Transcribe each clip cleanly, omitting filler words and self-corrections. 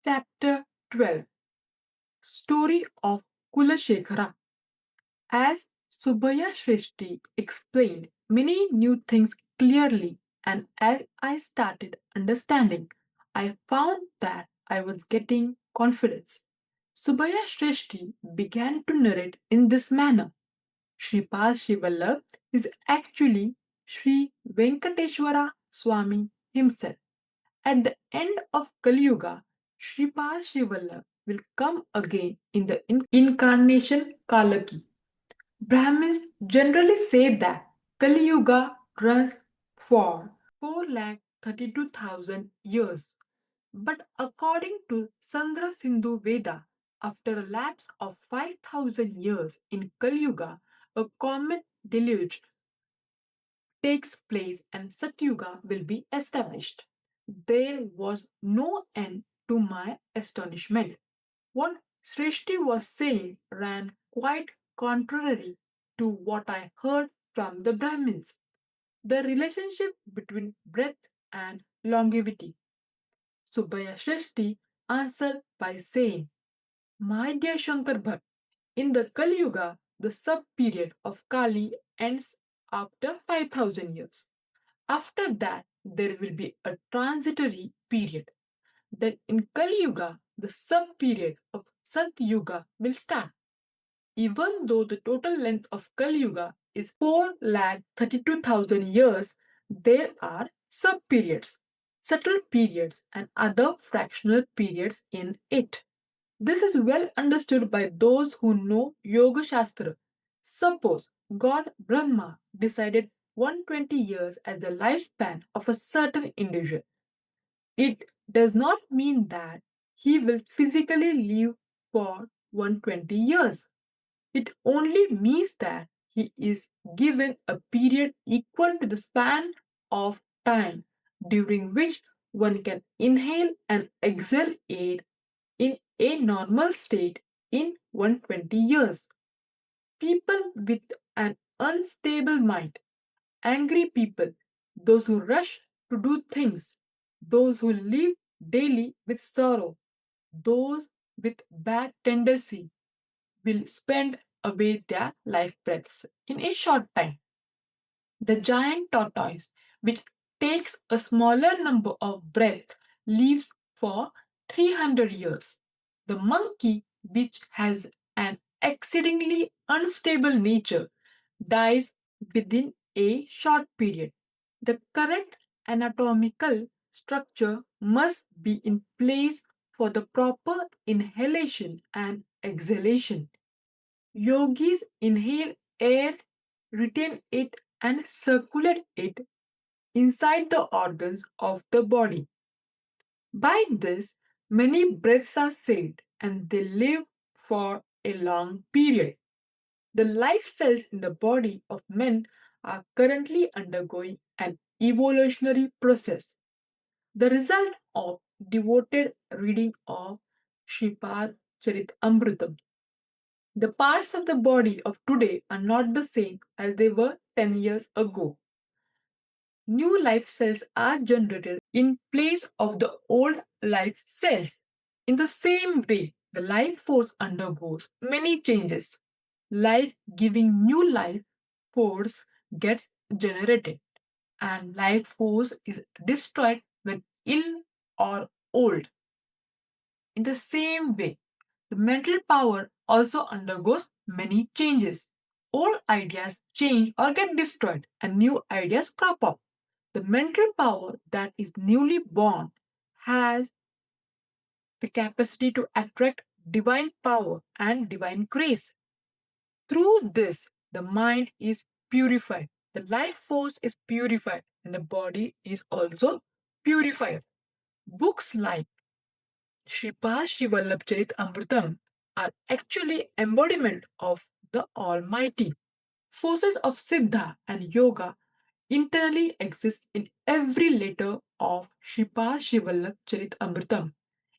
Chapter 12 Story of Kula Sekhara. As Subhaya Shrishti explained many new things clearly, and as I started understanding, I found that I was getting confidence. Subhaya Shrishti began to narrate in this manner. Sripada Srivallabha is actually Sri Venkateshwara Swami himself. At the end of Kali Yuga, Sripāda Srivallabha will come again in the incarnation Kalaki. Brahmins generally say that Kali Yuga runs for 4,32,000 years. But according to Sandra Sindhu Veda, after a lapse of 5,000 years in Kali Yuga, a comet deluge takes place and Satyuga will be established. There was no end to my astonishment. What Srishti was saying ran quite contrary to what I heard from the Brahmins. The relationship between breadth and longevity. Subbaya Srishti answered by saying, My dear Shankar Bhatt, in the Kali Yuga, the sub period of Kali ends after 5,000 years. After that, there will be a transitory period. Then in Kali Yuga, the sub period of Sat Yuga will start. Even though the total length of Kali Yuga is 4,32,000 years, there are sub periods, subtle periods, and other fractional periods in it. This is well understood by those who know Yoga Shastra. Suppose God Brahma decided 120 years as the lifespan of a certain individual. It does not mean that he will physically live for 120 years. It only means that he is given a period equal to the span of time during which one can inhale and exhale air in a normal state in 120 years. People with an unstable mind, angry people, those who rush to do things, those who live daily with sorrow, those with bad tendency will spend away their life breaths in a short time. The giant tortoise, which takes a smaller number of breaths, lives for 300 years. The monkey, which has an exceedingly unstable nature, dies within a short period. The correct anatomical structure must be in place for the proper inhalation and exhalation. Yogis inhale air, retain it, and circulate it inside the organs of the body. By this, many breaths are saved and they live for a long period. The life cells in the body of men are currently undergoing an evolutionary process. The result of devoted reading of Sripāda Charitamrutam. The parts of the body of today are not the same as they were 10 years ago. New life cells are generated in place of the old life cells. In the same way, the life force undergoes many changes. Life giving new life force gets generated, and life force is destroyed when ill or old. In the same way, the mental power also undergoes many changes. Old ideas change or get destroyed, and new ideas crop up. The mental power that is newly born has the capacity to attract divine power and divine grace. Through this, the mind is purified, the life force is purified, and the body is also purified. Books like Sripāda Srivallabha Charitamrutam are actually embodiment of the Almighty. Forces of Siddha and Yoga internally exist in every letter of Sripāda Srivallabha Charitamrutam.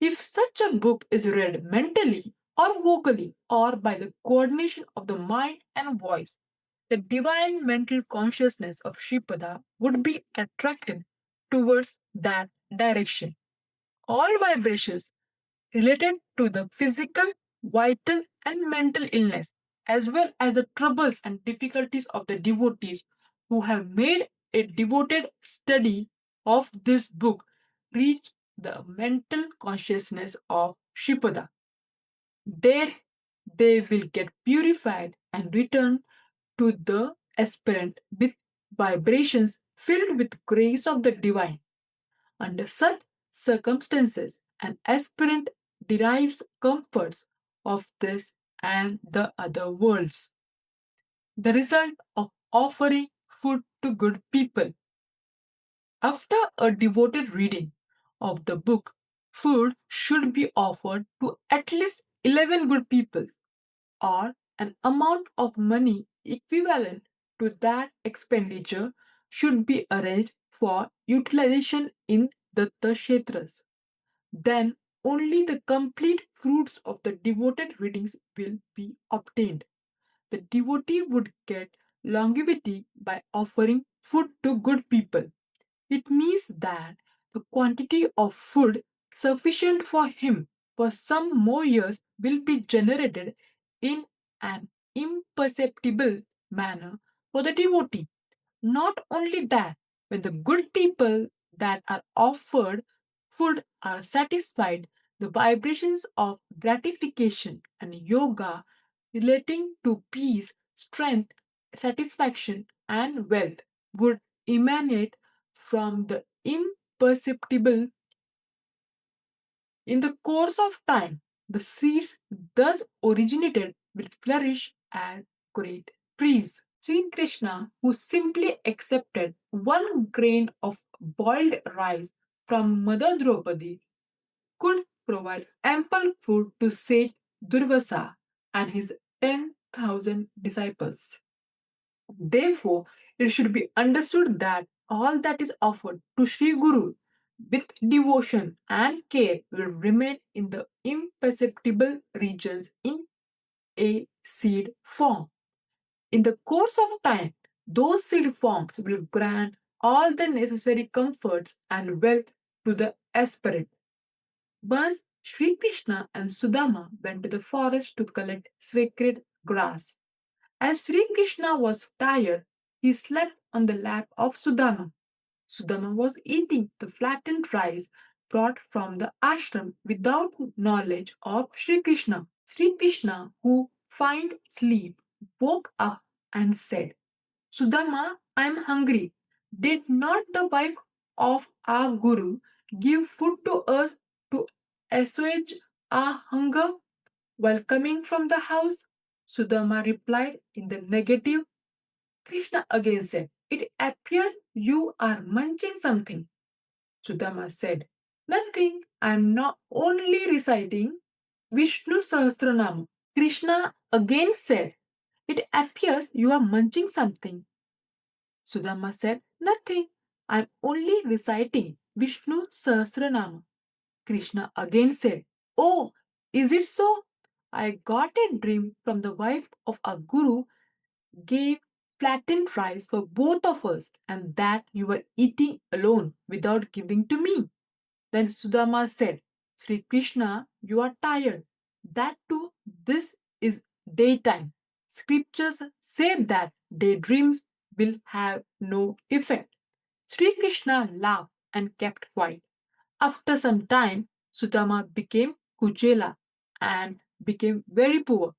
If such a book is read mentally or vocally or by the coordination of the mind and voice, the divine mental consciousness of Sripada would be attracted towards that direction. All vibrations related to the physical, vital, and mental illness, as well as the troubles and difficulties of the devotees who have made a devoted study of this book reach the mental consciousness of Sripada. There they will get purified and return to the aspirant with vibrations filled with grace of the divine. Under such circumstances, an aspirant derives comforts of this and the other worlds. The result of offering food to good people. After a devoted reading of the book, food should be offered to at least 11 good people, or an amount of money equivalent to that expenditure should be arranged for utilization in the kshetras. Then only the complete fruits of the devoted readings will be obtained. The devotee would get longevity by offering food to good people. It means that the quantity of food sufficient for him for some more years will be generated in an imperceptible manner for the devotee. Not only that, when the good people that are offered food are satisfied, the vibrations of gratification and yoga relating to peace, strength, satisfaction, and wealth would emanate from the imperceptible. In the course of time, the seeds thus originated will flourish as great trees. Sri Krishna, who simply accepted one grain of boiled rice from Mother Draupadi, could provide ample food to sage Durvasa and his 10,000 disciples. Therefore, it should be understood that all that is offered to Sri Guru with devotion and care will remain in the imperceptible regions in a seed form. In the course of time, those seed forms will grant all the necessary comforts and wealth to the aspirant. Once Sri Krishna and Sudama went to the forest to collect sacred grass. As Sri Krishna was tired, he slept on the lap of Sudama. Sudama was eating the flattened rice brought from the ashram without knowledge of Sri Krishna. Sri Krishna, who feigned sleep, woke up and said, Sudama, I am hungry. Did not the wife of our Guru give food to us to assuage our hunger while coming from the house? Sudama replied in the negative. Krishna again said, It appears you are munching something. Sudama said, Nothing, I am not only reciting Vishnu Sahasranam. Krishna again said, It appears you are munching something. Sudama said, Nothing, I am only reciting Vishnu Sahasranam. Krishna again said, Oh, is it so? I got a dream from the wife of a guru gave flattened rice for both of us, and that you were eating alone without giving to me. Then Sudama said, Sri Krishna, you are tired. That too, this is daytime. Scriptures say that daydreams will have no effect. Sri Krishna laughed and kept quiet. After some time, Sudama became Kujela and became very poor.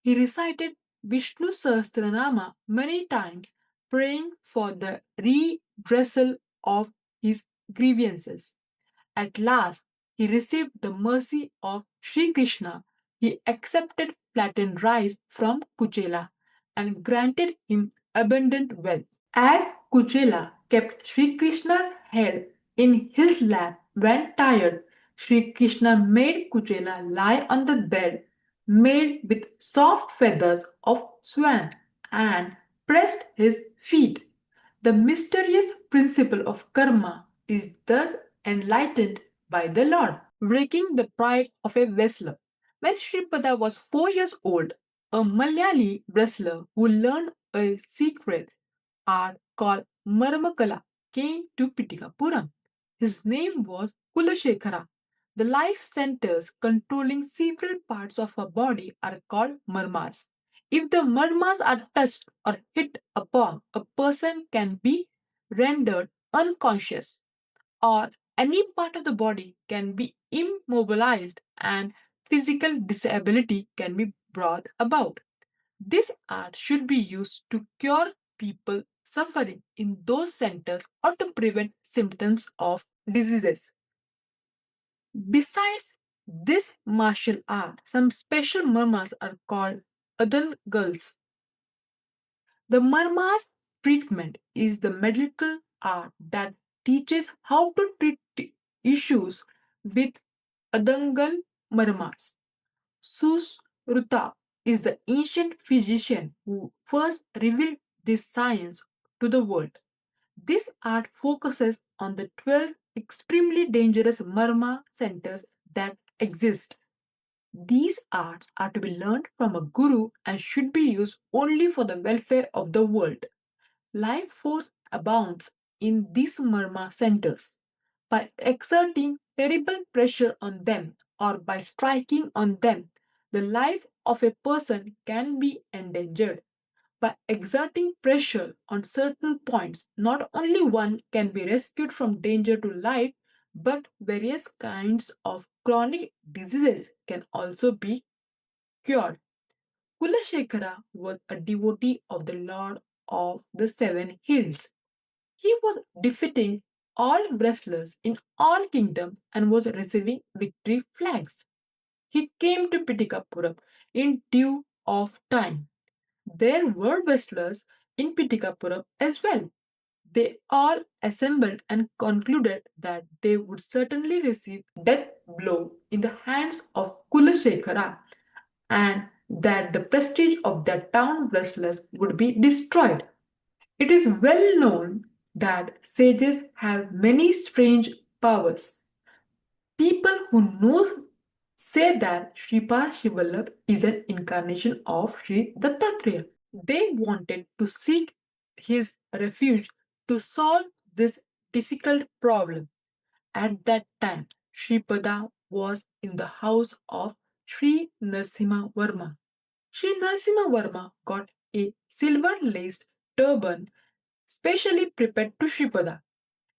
He recited Vishnu Sahasranama many times, praying for the redressal of his grievances. At last, he received the mercy of Sri Krishna. He accepted flattened rice from Kuchela and granted him abundant wealth. As Kuchela kept Sri Krishna's head in his lap when tired, Sri Krishna made Kuchela lie on the bed made with soft feathers of swan and pressed his feet. The mysterious principle of karma is thus enlightened by the Lord, breaking the pride of a wrestler. When Sripada was 4 years old, a Malayali wrestler who learned a secret art called Marmakala came to Pitikapuram. His name was Kula Sekhara. The life centers controlling several parts of our body are called marmas. If the marmas are touched or hit upon, a person can be rendered unconscious, or any part of the body can be immobilized and physical disability can be brought about. This art should be used to cure people suffering in those centers or to prevent symptoms of diseases. Besides this martial art, some special murmurs are called adangals. The Marma's treatment is the medical art that teaches how to treat issues with Adangal Marmas. Susruta is the ancient physician who first revealed this science to the world. This art focuses on the 12 extremely dangerous Marma centers that exist. These arts are to be learned from a guru and should be used only for the welfare of the world. Life force abounds in these Marma centers. By exerting terrible pressure on them or by striking on them, the life of a person can be endangered. By exerting pressure on certain points, not only one can be rescued from danger to life, but various kinds of chronic diseases can also be cured. Kula Sekhara was a devotee of the Lord of the Seven Hills. He was defeating all wrestlers in all kingdoms and was receiving victory flags. He came to Pitikapuram in due of time. There were wrestlers in Pitikapuram as well. They all assembled and concluded that they would certainly receive death blow in the hands of Kulasekhara and that the prestige of their town wrestlers would be destroyed. It is well known that sages have many strange powers. People who know say that Srīpāda Srivallabha is an incarnation of Sri Dattatreya. They wanted to seek his refuge to solve this difficult problem. At that time, Sripada was in the house of Sri Narasimha Varma. Sri Narasimha Varma got a silver laced turban specially prepared to Sripada.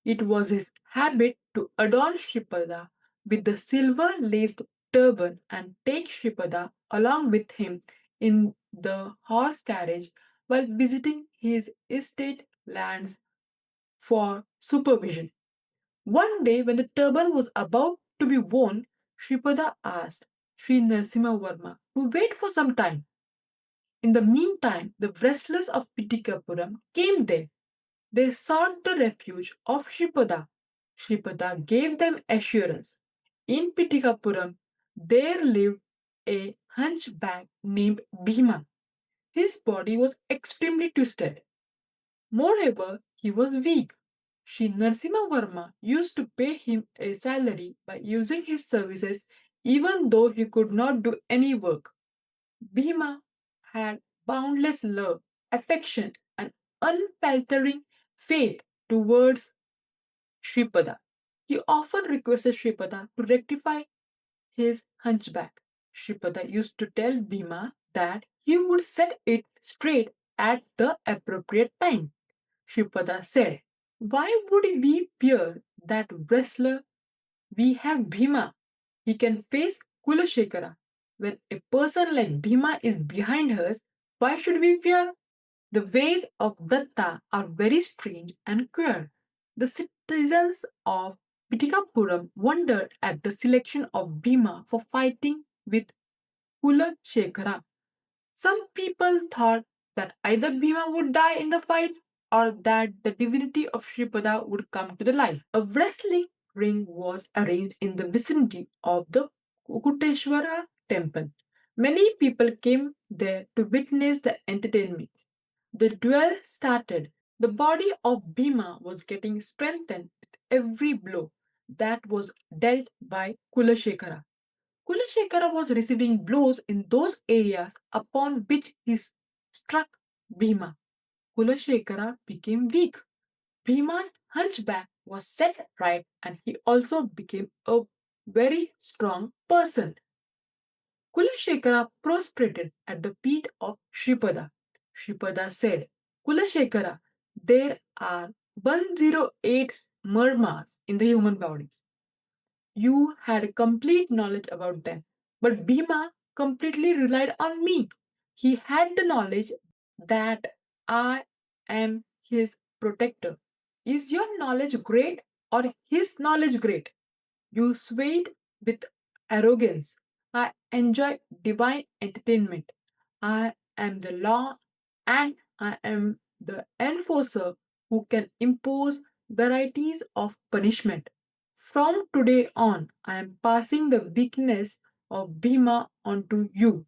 It was his habit to adorn Sripada with the silver laced turban and take Sripada along with him in the horse carriage while visiting his estate lands for supervision. One day, when the turban was about to be worn, Sripada asked Sri Narasimha Varma to wait for some time. In the meantime, the wrestlers of Pitikapuram came there. They sought the refuge of Sripada. Sripada gave them assurance. In Pitikapuram, there lived a hunchback named Bhima. His body was extremely twisted. Moreover, he was weak. Sri Narasimha Varma used to pay him a salary by using his services even though he could not do any work. Bhima had boundless love, affection, and unfaltering faith towards Sripada. He often requested Sripada to rectify his hunchback. Sripada used to tell Bhima that he would set it straight at the appropriate time. Sripada said, "Why would we fear that wrestler? We have Bhima. He can face Kulasekhara. When a person like Bhima is behind us, why should we fear? The ways of Datta are very strange and queer." The citizens of Pitikapuram wondered at the selection of Bhima for fighting with Kulasekhara. Some people thought that either Bhima would die in the fight or that the divinity of Sripada would come to the life. A wrestling ring was arranged in the vicinity of the Kukuteshwara temple. Many people came there to witness the entertainment. The duel started. The body of Bhima was getting strengthened with every blow that was dealt by Kulasekhara. Kulasekhara was receiving blows in those areas upon which he struck Bhima. Kulasekhara became weak. Bhima's hunchback was set right and he also became a very strong person. Kula Sekhara prostrated at the feet of Sripada. Sripada said, Kula Sekhara, there are 108 mermas in the human bodies. You had complete knowledge about them, but Bhima completely relied on me. He had the knowledge that I am his protector. Is your knowledge great or his knowledge great? You swayed with arrogance. I enjoy divine entertainment. I am the law and I am the enforcer who can impose varieties of punishment. From today on, I am passing the weakness of Bhima onto you.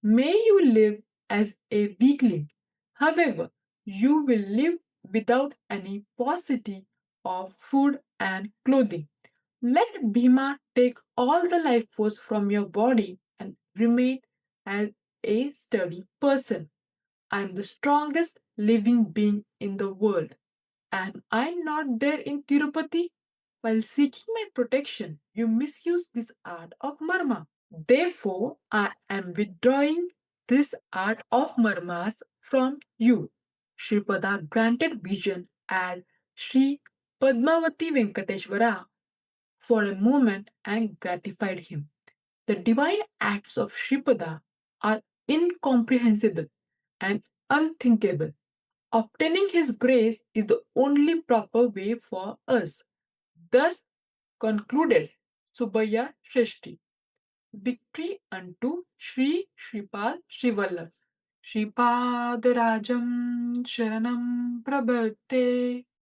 May you live as a weakling. However, you will live without any paucity of food and clothing. Let Bhima take all the life force from your body and remain as a sturdy person. I am the strongest living being in the world. Am I not there in Tirupati? While seeking my protection, you misuse this art of marma. Therefore, I am withdrawing this art of marmas from you. Sripada granted vision as Sri Padmavati Venkateshwara for a moment and gratified him. The divine acts of Sripada are incomprehensible and unthinkable. Obtaining his grace is the only proper way for us. Thus concluded Subhaya Shrishti. Victory unto Sri Sripāda Srivallabha. Sripada Rajam Sharanam Prabhate.